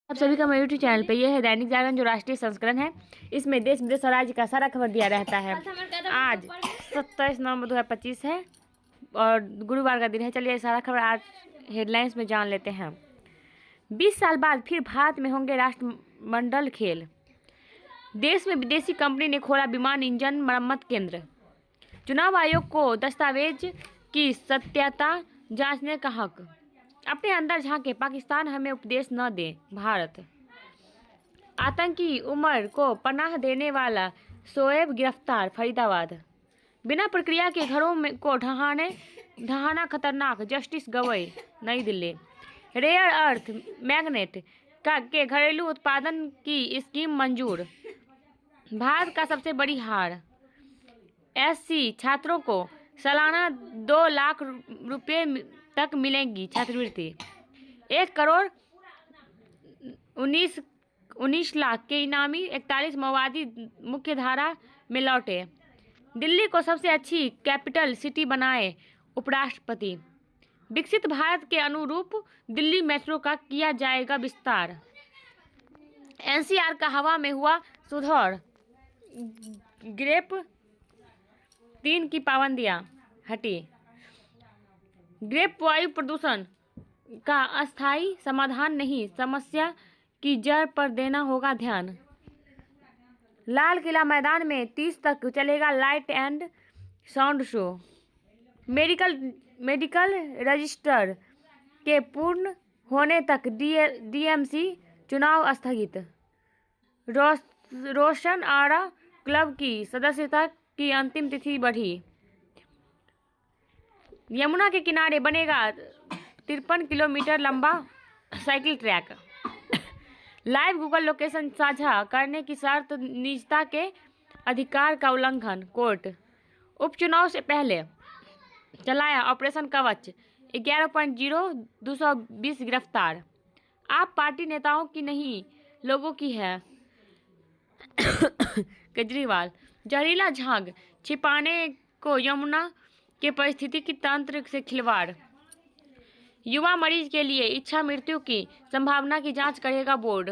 आप सभी का मेरे यूट्यूब चैनल पे ये है दैनिक जागरण जो राष्ट्रीय संस्करण है। इसमें देश विदेश और राज्य का सारा खबर दिया रहता है। आज 27 नवंबर 2025 है और गुरुवार का दिन है। चलिए सारा खबर आज हेडलाइंस में जान लेते हैं। 20 साल बाद फिर भारत में होंगे राष्ट्रमंडल खेल। देश में विदेशी कंपनी ने खोला विमान इंजन मरम्मत केंद्र। चुनाव आयोग को दस्तावेज की सत्यता जांचने का हक। अपने अंदर झांके, पाकिस्तान हमें उपदेश न दे। भारत। आतंकी उमर को पनाह देने वाला शोएब गिरफ्तार। फरीदाबाद। बिना प्रक्रिया के घरों में को ढहाना खतरनाक। जस्टिस गवई। नई दिल्ली। रेयर अर्थ मैग्नेट के घरेलू उत्पादन की स्कीम मंजूर। भारत का सबसे बड़ी हार। एससी छात्रों को सालाना 2 लाख रुपए तक मिलेंगी छात्रवृत्ति। 1 करोड़ 19 लाख के इनामी 41 माओवादी मुख्यधारा में लौटे। दिल्ली को सबसे अच्छी कैपिटल सिटी बनाए उपराष्ट्रपति। विकसित भारत के अनुरूप दिल्ली मेट्रो का किया जाएगा विस्तार। एनसीआर का हवा में हुआ सुधार। ग्रेप 3 की पाबंदियां हटी। ग्रेप वायु प्रदूषण का अस्थायी समाधान नहीं, समस्या की जड़ पर देना होगा ध्यान। लाल किला मैदान में 30 तक चलेगा light and sound show. Medical register के पूर्ण होने तक डीएमसी चुनाव स्थगित। रोशन आरा क्लब की सदस्यता की अंतिम तिथि बढ़ी। यमुना के किनारे बनेगा 53 किलोमीटर लंबा cycle track. Live Google location साझा करने की शर्त निजता के अधिकार का उल्लंघन। कोर्ट। उपचुनाव से पहले चलाया ऑपरेशन कवच। 11.0220 गिरफ्तार। आप पार्टी नेताओं की नहीं, लोगों की है। केजरीवाल। जहरीला झाग छिपाने को यमुना के पारिस्थितिकी तंत्र से खिलवाड़। युवा मरीज के लिए इच्छा मृत्यु की संभावना की जांच करेगा बोर्ड।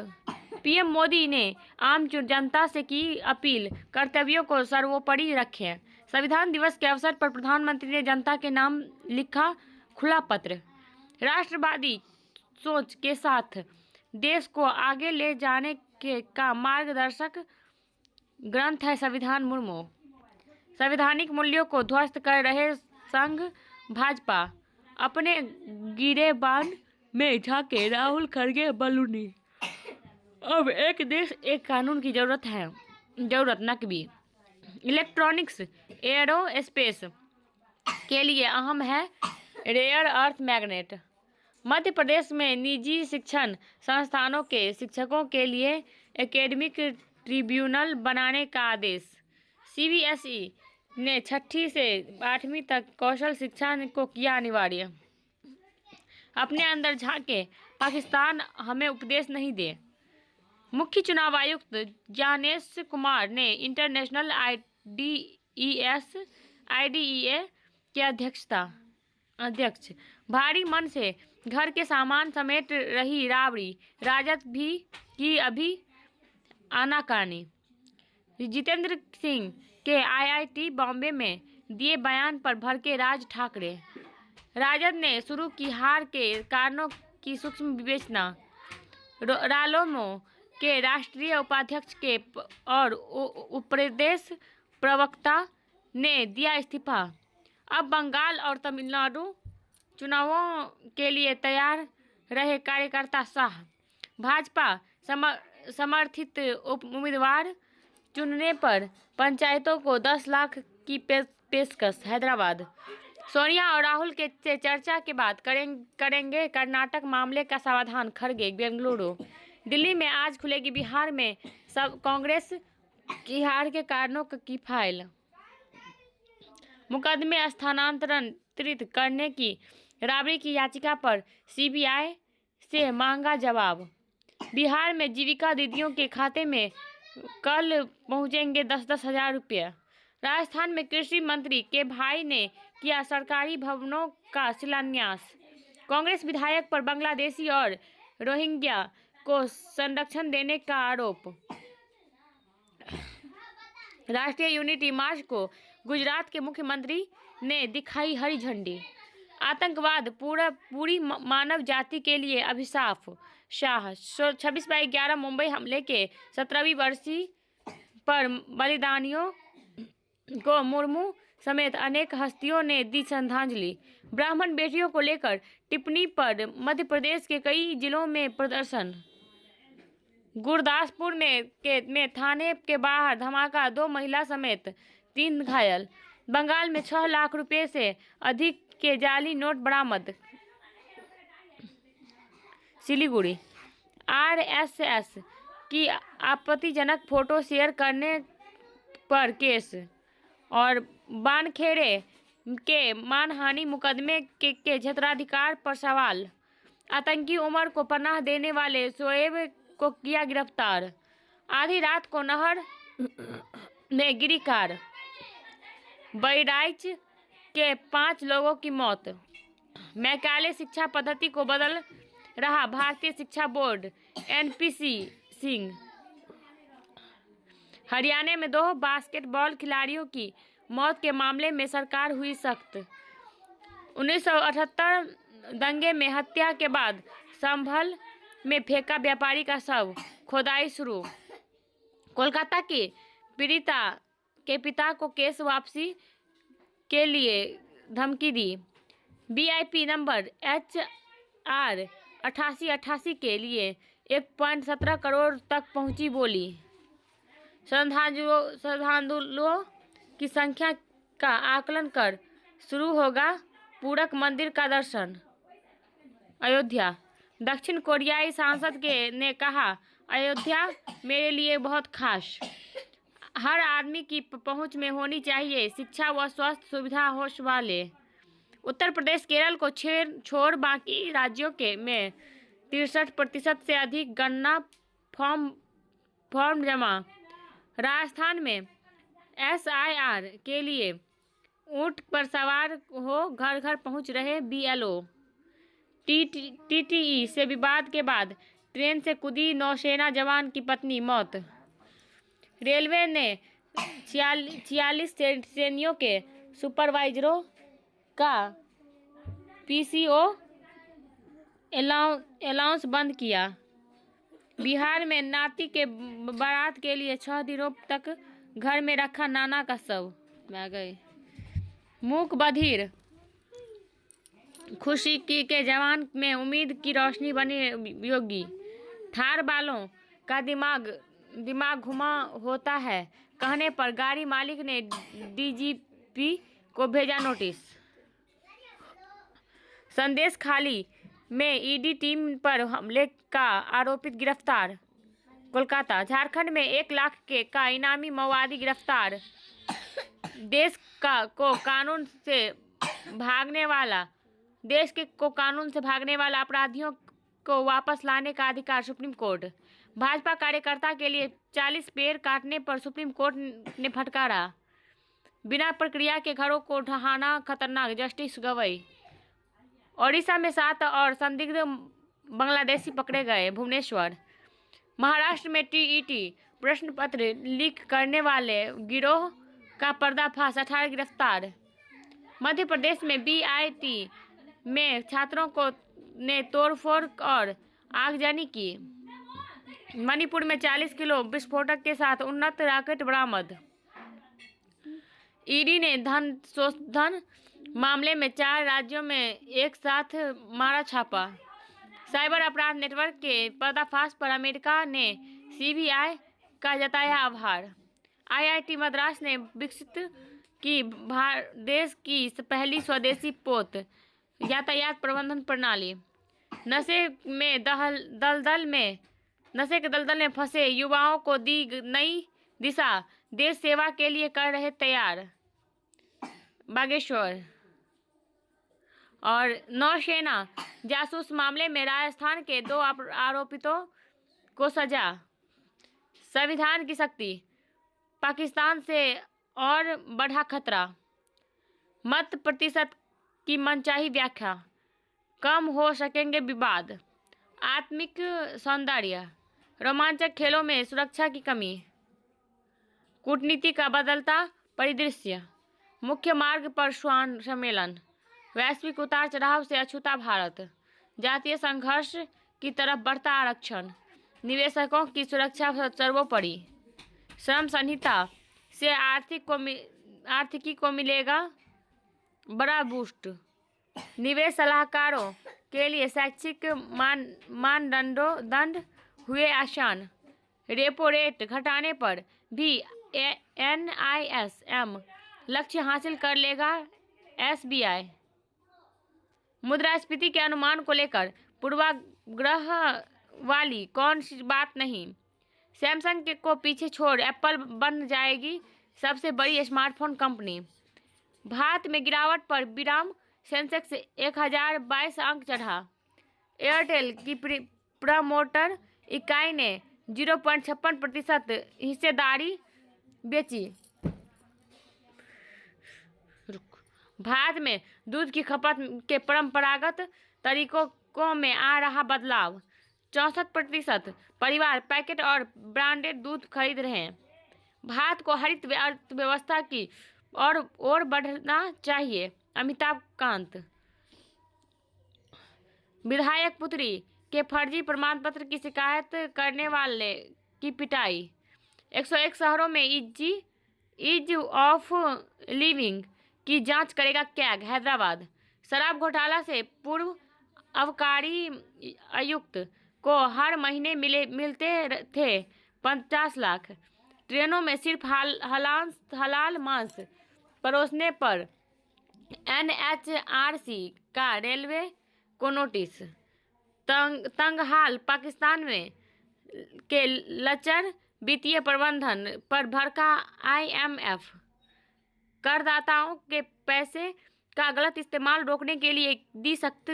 पीएम मोदी ने आम जनता से की अपील, कर्तव्यों को सर्वोपरि रखें। संविधान दिवस के अवसर पर प्रधानमंत्री ने जनता के नाम लिखा खुला पत्र। राष्ट्रवादी सोच के साथ देश को आगे ले जाने का मार्गदर्शक ग्रंथ है संविधान। मुर्मू। संवैधानिक मूल्यों को ध्वस्त कर रहे संघ भाजपा। अपने गिरेबान में झांके राहुल खड़गे बलूनी। अब एक देश एक कानून की जरूरत नकबी। इलेक्ट्रॉनिक्स एरोस्पेस के लिए अहम है rare earth magnet. Madhya Pradesh में निजी शिक्षण संस्थानों के शिक्षकों के लिए एकेडमिक ट्रिब्यूनल बनाने का आदेश। सीबीएसई ने 6ठी से 8वीं तक कौशल शिक्षा को किया अनिवार्य। अपने अंदर झांके, पाकिस्तान हमें उपदेश नहीं दे। मुख्य चुनाव आयुक्त ज्ञानेश कुमार ने इंटरनेशनल आईडीईए के अध्यक्ष भारी मन से घर के सामान समेट रही राबड़ी। राजद भी की अभी आनाकानी। जितेंद्र सिंह के आईआईटी बॉम्बे में दिए बयान पर भड़के राज ठाकरे। राजद ने शुरू की हार के कारणों की सूक्ष्म विवेचना। रालोमो के राष्ट्रीय उपाध्यक्ष के और प्रदेश प्रवक्ता ने दिया इस्तीफा। अब बंगाल और तमिलनाडु चुनावों के लिए तैयार रहे कार्यकर्ता शाह। भाजपा समर्थित उम्मीदवार चुनने पर पंचायतों को 10 लाख की पेशकश। हैदराबाद। सोनिया और राहुल के चर्चा के बाद करेंगे कर्नाटक मामले का समाधान। खड़गे। बेंगलुरु। दिल्ली में आज खुलेगी बिहार में सब कांग्रेस की हार के कारणों की फाइल। मुकदमे स्थानांतरित करने की राबड़ी की याचिका पर सीबीआई से मांगा जवाब। बिहार में जीविका दीदियों के खाते में कल पहुंचेंगे 10-10 हजार रुपये। राजस्थान में कृषि मंत्री के भाई ने किया सरकारी भवनों का शिलान्यास। कांग्रेस विधायक पर बांग्लादेशी और रोहिंग्या को संरक्षण देने का आरोप। राष्ट्रीय यूनिटी मार्च को गुजरात के मुख्यमंत्री ने दिखाई हरी झंडी। आतंकवाद पूरी मानव जाति के लिए अभिशाप। शाह 26/11 मुंबई हमले के 17वीं बरसी पर बलिदानियों को मुर्मू समेत अनेक हस्तियों ने दी श्रद्धांजलि। ब्राह्मण बेटियों को लेकर टिप्पणी पर मध्य प्रदेश के कई जिलों में प्रदर्शन। गुरदासपुर में थाने के बाहर धमाका, 2 महिला समेत 3 घायल। बंगाल में 6 लाख रुपए से अधिक के जाली नोट बरामद। सिलीगुड़ी आरएसएस की आपत्तिजनक फोटो शेयर करने पर केस। और बानखेड़े के मानहानि मुकदमे के क्षेत्राधिकार पर सवाल। आतंकी उमर को पनाह देने वाले शोएब को किया गिरफ्तार। आधी रात को नहर में गिरी कार, बहराइच के 5 लोगों की मौत। मैकाले शिक्षा पद्धति को बदल रहा भारतीय शिक्षा बोर्ड एनपीसी सिंह। हरियाणा में 2 बास्केटबॉल खिलाड़ियों की मौत के मामले में सरकार हुई सख्त। 1978 दंगे में हत्या के बाद संभल में फेंका व्यापारी का शव, खोदाई शुरू। कोलकाता की पीड़िता के पिता को केस वापसी के लिए धमकी दी। वीआईपी नंबर HR 8888 के लिए 1.17 करोड़ तक पहुंची बोली। श्रद्धालुओं की संख्या का आकलन कर शुरू होगा पूरक मंदिर का दर्शन। अयोध्या दक्षिण कोरियाई सांसद ने कहा, अयोध्या मेरे लिए बहुत खास। हर आदमी की पहुंच में होनी चाहिए शिक्षा व स्वास्थ्य सुविधा होश वाले। उत्तर प्रदेश केरल को छोड़ बाकी राज्यों के में 63% से अधिक गन्ना फॉर्म जमा। राजस्थान में SIR के लिए ऊंट पर सवार हो घर घर पहुंच रहे BLO। TTE से विवाद के बाद ट्रेन से कूदी नौसेना जवान की पत्नी, मौत। रेलवे ने 46 श्रेणियों के सुपरवाइजरों का PCO अलाउंस बंद किया। बिहार में नाती के बारात के लिए 6 दिनों तक घर में रखा नाना का शव। मूक बधिर खुशी के जवान में उम्मीद की रोशनी बनी योगी। थार वालों का दिमाग घुमा होता है कहने पर गाड़ी मालिक ने DGP को भेजा नोटिस। संदेश खाली में ED टीम पर हमले का आरोपित गिरफ्तार। कोलकाता झारखंड में 1 लाख का इनामी माओवादी गिरफ्तार। देश को कानून से भागने वाला अपराधियों को वापस लाने का अधिकार सुप्रीम कोर्ट। भाजपा कार्यकर्ता के लिए 40 पेड़ काटने पर सुप्रीम कोर्ट ने फटकारा। बिना प्रक्रिया के घरों को ढहाना खतरनाक, जस्टिस गवई। ओडिशा में 7 और संदिग्ध बांग्लादेशी पकड़े गए, भुवनेश्वर। महाराष्ट्र में TET प्रश्न पत्र लीक करने वाले गिरोह का पर्दाफाश, 18 गिरफ्तार। मध्य प्रदेश में BIT में छात्रों ने तोड़फोड़ और आगजनी की। मणिपुर में 40 किलो विस्फोटक के साथ उन्नत रॉकेट बरामद। ED ने धन शोधन मामले में 4 राज्यों में एक साथ मारा छापा। साइबर अपराध नेटवर्क के पर्दाफाश पर अमेरिका ने CBI का जताया आभार। IIT मद्रास ने विकसित की देश की पहली स्वदेशी पोत यातायात प्रबंधन प्रणाली। नशे के दलदल में फंसे युवाओं को दी नई दिशा, देश सेवा के लिए कर रहे तैयार। बागेश्वर। और नौसेना जासूस मामले में राजस्थान के 2 आरोपितों को सजा। संविधान की शक्ति, पाकिस्तान से और बढ़ा खतरा। मत प्रतिशत की मनचाही व्याख्या, कम हो सकेंगे विवाद। आत्मिक सौंदर्य, रोमांचक खेलों में सुरक्षा की कमी, कूटनीति का बदलता परिदृश्य, मुख्य मार्ग पर श्वान सम्मेलन, वैश्विक उतार चढ़ाव से अछूता भारत, जातीय संघर्ष की तरफ बढ़ता आरक्षण, निवेशकों की सुरक्षा सर्वोपरि, श्रम संहिता से आर्थिकी को मिलेगा बड़ा बूस्ट, निवेश सलाहकारों के लिए शैक्षिक मानदंड हुए आसान, रेपो रेट घटाने पर भी NISM लक्ष्य हासिल कर लेगा SBI, मुद्रास्फीति के अनुमान को लेकर पूर्वाग्रह वाली कौन सी बात नहीं, सैमसंग को पीछे छोड़ एप्पल बन जाएगी सबसे बड़ी स्मार्टफोन कंपनी, भारत में गिरावट पर विराम, सेंसेक्स 1022 अंक चढ़ा, एयरटेल की प्रमोटर इकाई ने 0.56% हिस्सेदारी बेची, भारत में दूध की खपत के परंपरागत तरीकों में आ रहा बदलाव, 64% परिवार पैकेट और ब्रांडेड दूध खरीद रहे हैं, भारत को हरित अर्थव्यवस्था की ओर बढ़ना चाहिए, अमिताभ कांत, विधायक पुत्री के फर्जी प्रमाण पत्र की शिकायत करने वाले की पिटाई, 101 शहरों में ईज ऑफ लिविंग की जांच करेगा कैग, हैदराबाद, शराब घोटाला से पूर्व अबकारी आयुक्त को हर महीने मिलते थे 50 लाख, ट्रेनों में सिर्फ हलाल मांस परोसने पर NHRC का रेलवे को नोटिस, तंगहाल पाकिस्तान में के लचर वित्तीय प्रबंधन पर भड़का IMF, करदाताओं के पैसे का गलत इस्तेमाल रोकने के लिए दी सख्त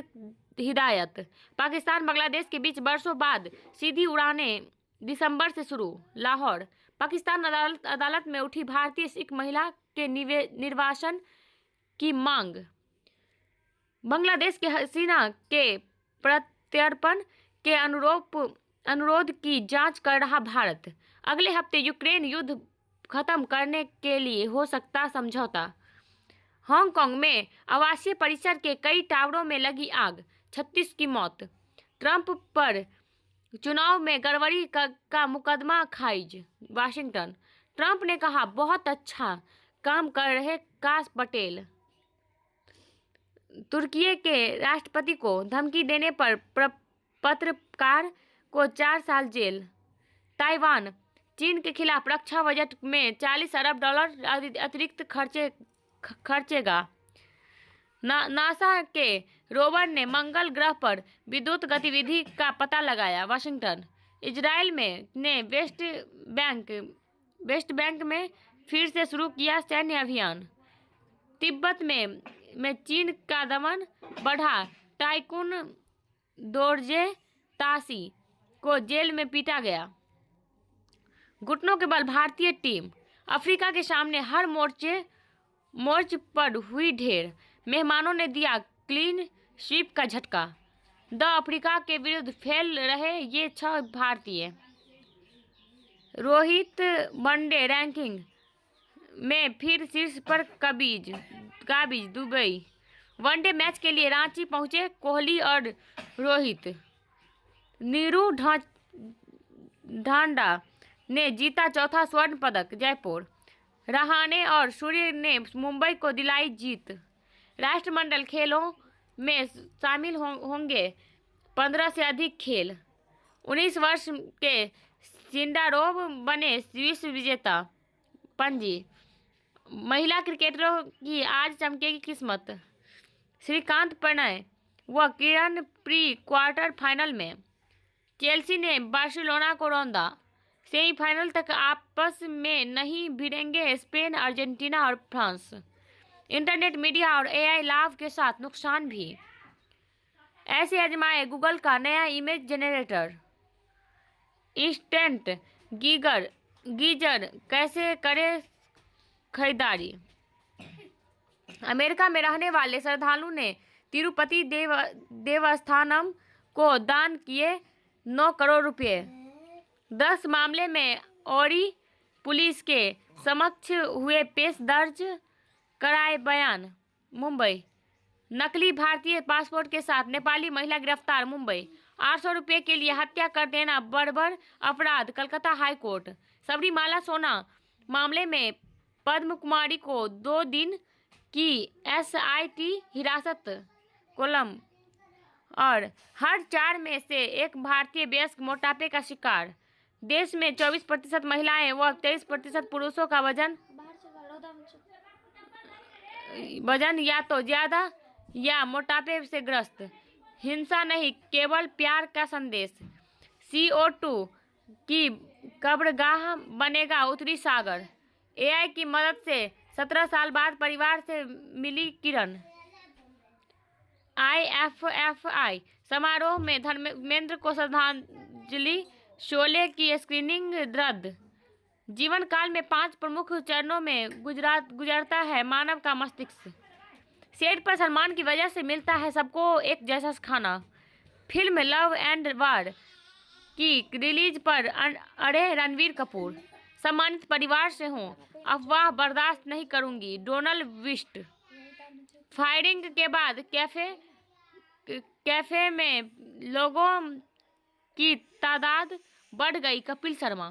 हिदायत, पाकिस्तान बांग्लादेश के बीच बरसों बाद सीधी उड़ानें दिसंबर से शुरू, लाहौर, पाकिस्तान अदालत में उठी भारतीय सिख महिला के निर्वासन की मांग, बांग्लादेश के हसीना के प्रत्यर्पण के अनुरोध की जांच कर रहा भारत, अगले हफ्ते यूक्रेन युद्ध खत्म करने के लिए हो सकता समझौता, हांगकांग में आवासीय परिसर के कई टावरों में लगी आग, 36 की मौत, ट्रंप पर चुनाव में गड़बड़ी का मुकदमा खारिज, वाशिंगटन, ट्रंप ने कहा बहुत अच्छा काम कर रहे काश पटेल, तुर्की के राष्ट्रपति को धमकी देने पर पत्रकार को 4 साल जेल, ताइवान चीन के खिलाफ रक्षा बजट में $40 अरब अतिरिक्त खर्चेगा, नासा के रोवर ने मंगल ग्रह पर विद्युत गतिविधि का पता लगाया, वाशिंगटन, इजराइल ने वेस्ट बैंक में फिर से शुरू किया सैन्य अभियान, तिब्बत में चीन का दमन बढ़ा, टाइकून दोरजे तासी को जेल में पीटा गया, घुटनों के बल भारतीय टीम अफ्रीका के सामने हर मोर्च पर हुई ढेर, मेहमानों ने दिया क्लीन स्वीप का झटका, अफ्रीका के विरुद्ध फेल रहे ये 6 भारतीय, रोहित वनडे रैंकिंग में फिर शीर्ष पर काबिज, दुबई, वनडे मैच के लिए रांची पहुंचे कोहली और रोहित, नीरू ढांडा ने जीता चौथा स्वर्ण पदक, जयपुर, रहाणे और सूर्य ने मुंबई को दिलाई जीत, राष्ट्रमंडल खेलों में शामिल होंगे 15 से अधिक खेल, 19 वर्ष के सिंडारोव बने विश्व विजेता, पणजी, महिला क्रिकेटरों की आज चमकेगी किस्मत, श्रीकांत प्रणय व किरण प्री क्वार्टर फाइनल में, चेल्सी ने बार्सिलोना को रौंदा, सेमीफाइनल तक आपस में नहीं भिड़ेंगे स्पेन, अर्जेंटीना और फ्रांस, इंटरनेट मीडिया और AI लाभ के साथ नुकसान भी, ऐसे आजमाए गूगल का नया इमेज जनरेटर, इंस्टेंट गीजर कैसे करे खरीदारी, अमेरिका में रहने वाले श्रद्धालु ने तिरुपति देवस्थानम को दान किए 9 करोड़ रुपए। 10 मामले में औरी पुलिस के समक्ष हुए पेश, दर्ज कराए बयान। मुंबई, नकली भारतीय पासपोर्ट के साथ नेपाली महिला गिरफ्तार। मुंबई, 800 रुपये के लिए हत्या कर देना बर्बर अपराध। कलकत्ता हाई कोर्ट, सबरीमाला सोना मामले में पद्म कुमारी को 2 दिन की SIT हिरासत। कोलम, और हर 4 में से एक भारतीय वयस्क मोटापे का शिकार। देश में 24% महिलाएं व 23% पुरुषों का वजन या तो ज्यादा या मोटापे से ग्रस्त। हिंसा नहीं, केवल प्यार का संदेश। CO2 की कब्रगाह बनेगा उत्तरी सागर। AI की मदद से 17 साल बाद परिवार से मिली किरण। IFFI समारोह में धर्मेंद्र को श्रद्धांजलि। शोले की स्क्रीनिंग रद्द। जीवन काल में 5 प्रमुख चरणों में गुजरता है मानव का मस्तिष्क। सेट पर सलमान की वजह से मिलता है सबको एक जैसा खाना। फिल्म लव एंड वार की रिलीज पर अड़े रणवीर कपूर। सम्मानित परिवार से हूँ, अफवाह बर्दाश्त नहीं करूंगी। डोनाल्ड विस्ट। फायरिंग के बाद कैफे में लोगों की तादाद बढ़ गई। कपिल शर्मा।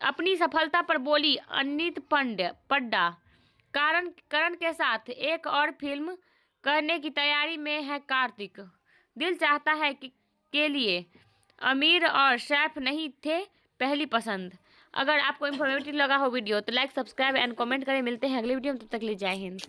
अपनी सफलता पर बोली अनीत पड्डा। करण के साथ एक और फिल्म करने की तैयारी में है कार्तिक। दिल चाहता है के लिए आमिर और सैफ नहीं थे पहली पसंद। अगर आपको इन्फॉर्मेटिव लगा हो वीडियो तो लाइक, सब्सक्राइब एंड कमेंट करें। मिलते हैं अगले वीडियो में, तब तक के लिए जय हिंद।